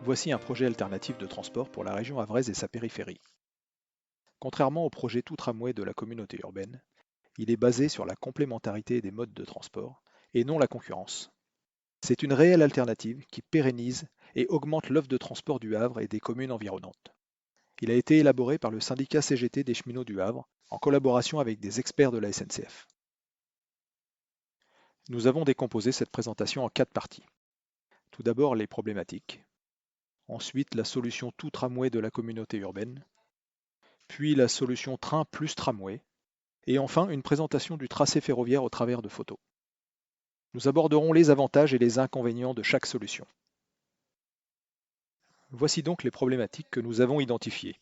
Voici un projet alternatif de transport pour la région havraise et sa périphérie. Contrairement au projet tout tramway de la communauté urbaine, il est basé sur la complémentarité des modes de transport et non la concurrence. C'est une réelle alternative qui pérennise et augmente l'offre de transport du Havre et des communes environnantes. Il a été élaboré par le syndicat CGT des cheminots du Havre en collaboration avec des experts de la SNCF. Nous avons décomposé cette présentation en 4 parties. Tout d'abord les problématiques, ensuite la solution tout tramway de la communauté urbaine, puis la solution train plus tramway, et enfin une présentation du tracé ferroviaire au travers de photos. Nous aborderons les avantages et les inconvénients de chaque solution. Voici donc les problématiques que nous avons identifiées.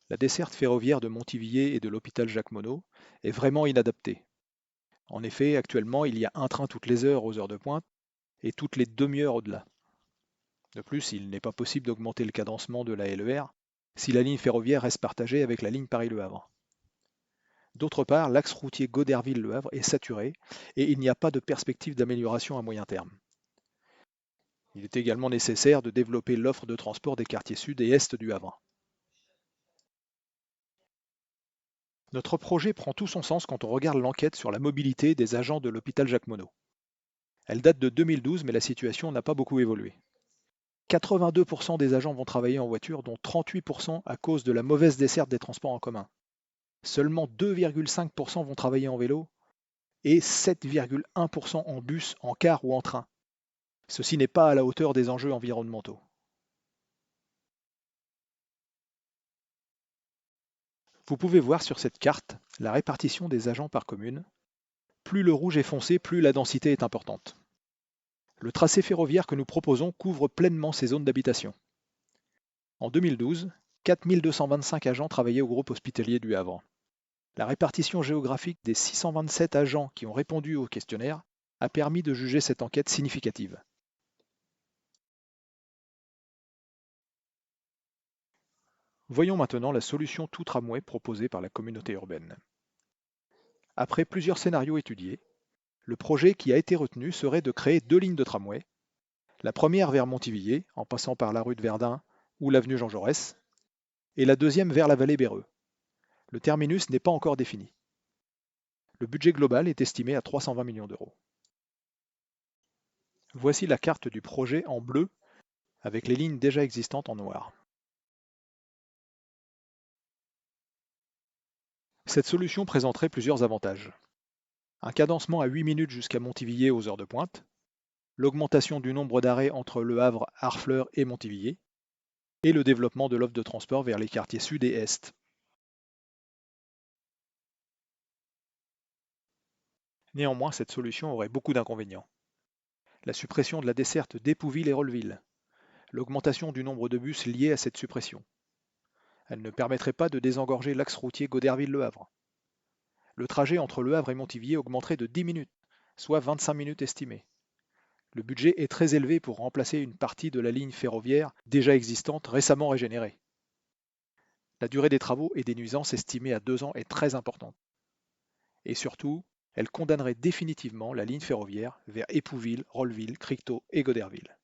La desserte ferroviaire de Montivilliers et de l'hôpital Jacques-Monod est vraiment inadaptée. En effet, actuellement, il y a un train toutes les heures aux heures de pointe et toutes les demi-heures au-delà. De plus, il n'est pas possible d'augmenter le cadencement de la LER si la ligne ferroviaire reste partagée avec la ligne Paris-Le Havre. D'autre part, l'axe routier Goderville-Le Havre est saturé et il n'y a pas de perspective d'amélioration à moyen terme. Il est également nécessaire de développer l'offre de transport des quartiers sud et est du Havre. Notre projet prend tout son sens quand on regarde l'enquête sur la mobilité des agents de l'hôpital Jacques-Monod. Elle date de 2012, mais la situation n'a pas beaucoup évolué. 82% des agents vont travailler en voiture, dont 38% à cause de la mauvaise desserte des transports en commun. Seulement 2,5% vont travailler en vélo et 7,1% en bus, en car ou en train. Ceci n'est pas à la hauteur des enjeux environnementaux. Vous pouvez voir sur cette carte la répartition des agents par commune. Plus le rouge est foncé, plus la densité est importante. Le tracé ferroviaire que nous proposons couvre pleinement ces zones d'habitation. En 2012, 4225 agents travaillaient au groupe hospitalier du Havre. La répartition géographique des 627 agents qui ont répondu au questionnaire a permis de juger cette enquête significative. Voyons maintenant la solution tout tramway proposée par la communauté urbaine. Après plusieurs scénarios étudiés, le projet qui a été retenu serait de créer 2 lignes de tramway, la première vers Montivilliers, en passant par la rue de Verdun ou l'avenue Jean Jaurès, et la deuxième vers la vallée Béreux. Le terminus n'est pas encore défini. Le budget global est estimé à 320 millions d'euros. Voici la carte du projet en bleu avec les lignes déjà existantes en noir. Cette solution présenterait plusieurs avantages. Un cadencement à 8 minutes jusqu'à Montivilliers aux heures de pointe, l'augmentation du nombre d'arrêts entre Le Havre, Harfleur et Montivilliers, et le développement de l'offre de transport vers les quartiers sud et est. Néanmoins, cette solution aurait beaucoup d'inconvénients. La suppression de la desserte d'Épouville et Rolleville, l'augmentation du nombre de bus liés à cette suppression. Elle ne permettrait pas de désengorger l'axe routier Goderville-Le Havre. Le trajet entre Le Havre et Montivilliers augmenterait de 10 minutes, soit 25 minutes estimées. Le budget est très élevé pour remplacer une partie de la ligne ferroviaire déjà existante, récemment régénérée. La durée des travaux et des nuisances estimée à 2 ans est très importante. Et surtout, elle condamnerait définitivement la ligne ferroviaire vers Épouville, Rolleville, Crictot et Goderville.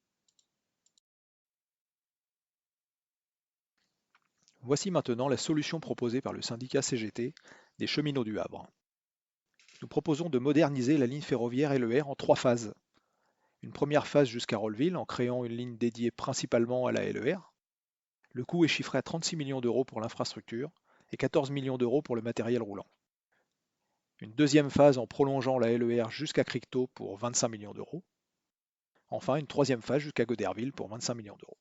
Voici maintenant la solution proposée par le syndicat CGT des cheminots du Havre. Nous proposons de moderniser la ligne ferroviaire LER en 3 phases. Une première phase jusqu'à Rolleville en créant une ligne dédiée principalement à la LER. Le coût est chiffré à 36 millions d'euros pour l'infrastructure et 14 millions d'euros pour le matériel roulant. Une deuxième phase en prolongeant la LER jusqu'à Crictot pour 25 millions d'euros. Enfin, une troisième phase jusqu'à Goderville pour 25 millions d'euros.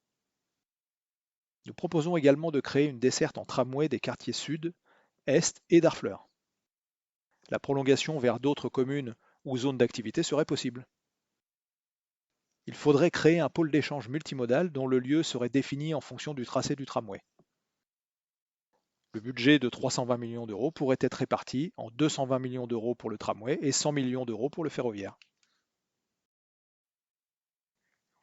Nous proposons également de créer une desserte en tramway des quartiers sud, est et d'Harfleur. La prolongation vers d'autres communes ou zones d'activité serait possible. Il faudrait créer un pôle d'échange multimodal dont le lieu serait défini en fonction du tracé du tramway. Le budget de 320 millions d'euros pourrait être réparti en 220 millions d'euros pour le tramway et 100 millions d'euros pour le ferroviaire.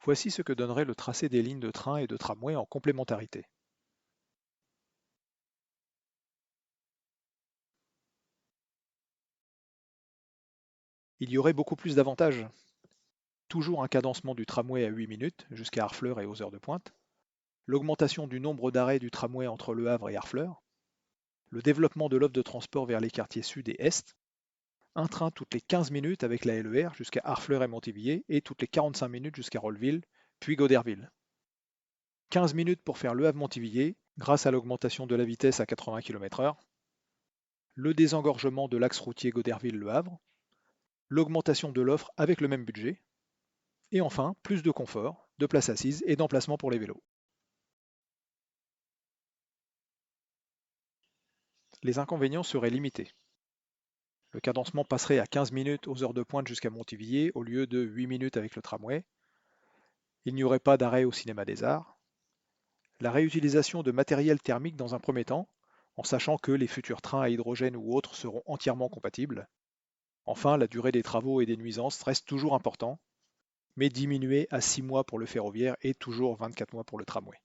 Voici ce que donnerait le tracé des lignes de train et de tramway en complémentarité. Il y aurait beaucoup plus d'avantages. toujours un cadencement du tramway à 8 minutes jusqu'à Harfleur et aux heures de pointe, l'augmentation du nombre d'arrêts du tramway entre Le Havre et Harfleur, le développement de l'offre de transport vers les quartiers sud et est, un train toutes les 15 minutes avec la LER jusqu'à Harfleur et Montivilliers et toutes les 45 minutes jusqu'à Rolleville, puis Goderville. 15 minutes pour faire Le Havre-Montivilliers grâce à l'augmentation de la vitesse à 80 km/h, le désengorgement de l'axe routier Goderville-Le Havre, l'augmentation de l'offre avec le même budget, et enfin plus de confort, de places assises et d'emplacements pour les vélos. Les inconvénients seraient limités. Le cadencement passerait à 15 minutes aux heures de pointe jusqu'à Montivilliers au lieu de 8 minutes avec le tramway. Il n'y aurait pas d'arrêt au cinéma des Arts. La réutilisation de matériel thermique dans un premier temps, en sachant que les futurs trains à hydrogène ou autres seront entièrement compatibles. Enfin, la durée des travaux et des nuisances reste toujours important, mais diminuée à 6 mois pour le ferroviaire et toujours 24 mois pour le tramway.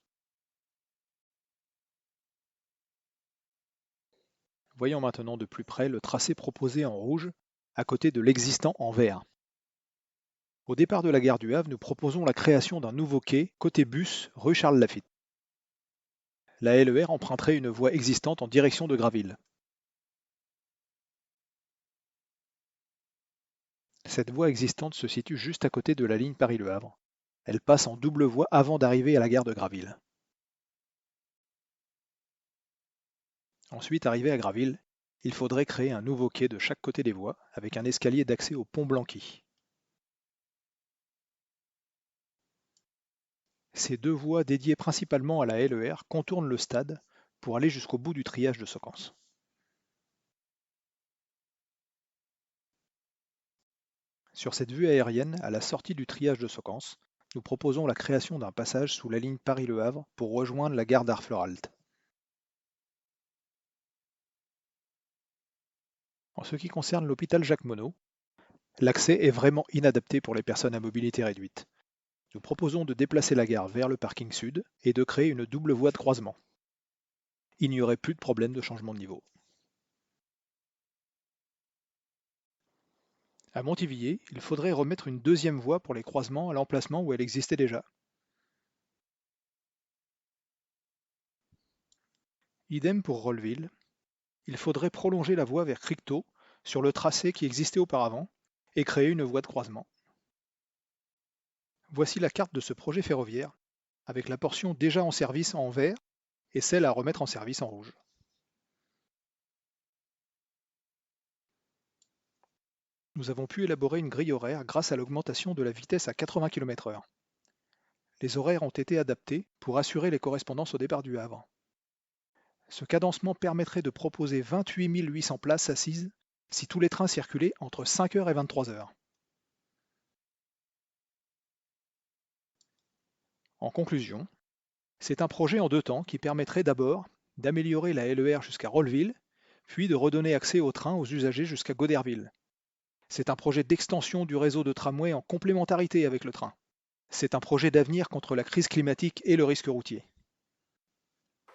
Voyons maintenant de plus près le tracé proposé en rouge à côté de l'existant en vert. Au départ de la gare du Havre, nous proposons la création d'un nouveau quai côté bus rue Charles Lafitte. La LER emprunterait une voie existante en direction de Graville. Cette voie existante se situe juste à côté de la ligne Paris-Le Havre. Elle passe en double voie avant d'arriver à la gare de Graville. Ensuite, arrivé à Graville, il faudrait créer un nouveau quai de chaque côté des voies, avec un escalier d'accès au pont Blanqui. Ces deux voies dédiées principalement à la LER contournent le stade pour aller jusqu'au bout du triage de Socans. Sur cette vue aérienne, à la sortie du triage de Socans, nous proposons la création d'un passage sous la ligne Paris-Le Havre pour rejoindre la gare d'Harfleur-Halte. En ce qui concerne l'hôpital Jacques Monod, l'accès est vraiment inadapté pour les personnes à mobilité réduite. Nous proposons de déplacer la gare vers le parking sud et de créer une double voie de croisement. Il n'y aurait plus de problème de changement de niveau. À Montivilliers, il faudrait remettre une deuxième voie pour les croisements à l'emplacement où elle existait déjà. Idem pour Rolleville. Il faudrait prolonger la voie vers Cricto sur le tracé qui existait auparavant et créer une voie de croisement. Voici la carte de ce projet ferroviaire, avec la portion déjà en service en vert et celle à remettre en service en rouge. Nous avons pu élaborer une grille horaire grâce à l'augmentation de la vitesse à 80 km/h. Les horaires ont été adaptés pour assurer les correspondances au départ du Havre. Ce cadencement permettrait de proposer 28 800 places assises si tous les trains circulaient entre 5h et 23h. En conclusion, c'est un projet en deux temps qui permettrait d'abord d'améliorer la LER jusqu'à Rolleville, puis de redonner accès au train aux usagers jusqu'à Goderville. C'est un projet d'extension du réseau de tramway en complémentarité avec le train. C'est un projet d'avenir contre la crise climatique et le risque routier.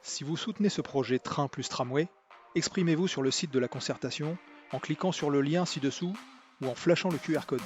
Si vous soutenez ce projet train plus tramway, exprimez-vous sur le site de la concertation en cliquant sur le lien ci-dessous ou en flashant le QR code.